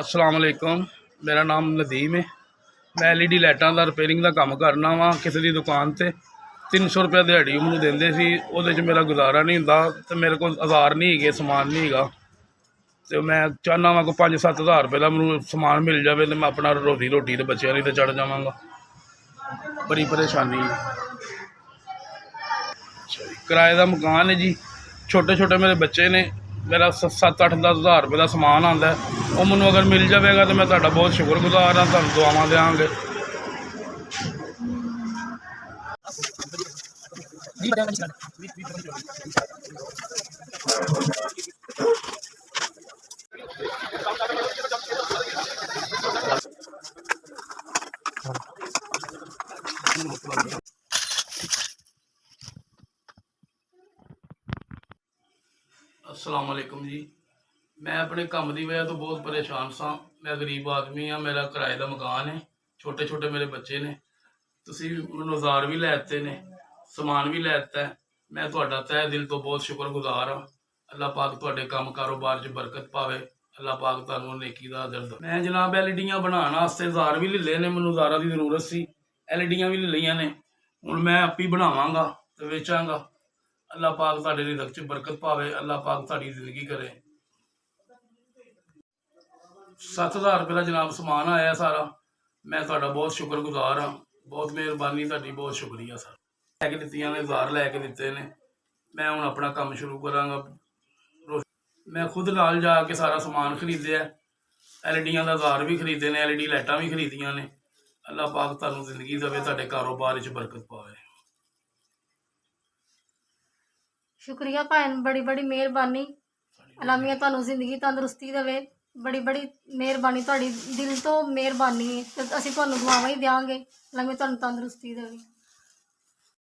अस्सलाम वालेकुम। मेरा नाम नदीम है। मैं LED लाइटां का रिपेयरिंग का काम करना वा किसी की दुकान से। 300 रुपया दिहाड़ी मैनू देंदे सी, उहदे च मेरा गुजारा नहीं हुंदा ते मेरे को औजार नहीं है, समान नहीं है। तो मैं चाहना वा कोई 5-7 हज़ार रुपये का मैनू समान मिल जाए तो मैं अपना रोजी रोटी तो बच्चों की चढ़ जावांगा। बड़ी परेशानी है। किराए का मकान है जी। छोटे छोटे मेरे बच्चे ने। मेरा 7-8-10 हज़ार रुपये का समान आता है। वो मैनू अगर मिल जाएगा तो मैं तुहाडा बहुत शुक्रगुजार हाँ। तुहानू दुआवां देंगे। अस्सलाम वालेकुम जी। मैं अपने काम की वजह तो बहुत परेशान सा। मैं गरीब आदमी हाँ। मेरा किराए का मकान है। छोटे छोटे मेरे बच्चे ने। तुसीं मैनूं औजार भी लैते ने, समान भी लैता है। मैं तुहाडा तहे दिल तो बहुत शुक्रगुजार हाँ। अल्लाह पाक तुहाडे काम कारोबार च बरकत पावे। अल्लाह पाक तुहानूं नेकी दा अजर दे। मैं जनाब LEDियां बनाने वास्ते औजार भी ले लए ने। मैनूं औजारां की जरूरत सी। LEDियां भी ले लईआं ने। हुण मैं आप ही बनावांगा ते वेचांगा। अल्लाह पाक तुहाडे रिज़्क च बरकत पावे। अल्लाह पाक तुहाडी जिंदगी करे। 7,000 रुपये का जनाब समान आया सारा। मैं तुहाडा बहुत शुक्रगुजार हाँ। बहुत मेहरबानी तुहाडी, बहुत शुक्रिया सर। लैके दित्तियां ने, औजार लैके दित्ते ने। मैं हुण अपना काम शुरू करांगा। मैं खुद नाल जाके सारा समान खरीदया। LEDियां दा औजार भी खरीदे ने, LED लाइटां भी खरीदियां ने। अल्लाह पाक तुहानूं जिंदगी देवे, तुहाडे कारोबार च बरकत पावे। शुक्रिया भैन, बड़ी बड़ी मेहरबानी। अल्लाह मियां तुहानूं जिंदगी तंदुरुस्ती देवे। बड़ी बड़ी मेहरबानी, तुहाडी दिल तो मेहरबानी है। ते असीं तुहानूं दुआवां ही देंगे। अल्लाह मियां तुहानूं तंदुरुस्ती देवे।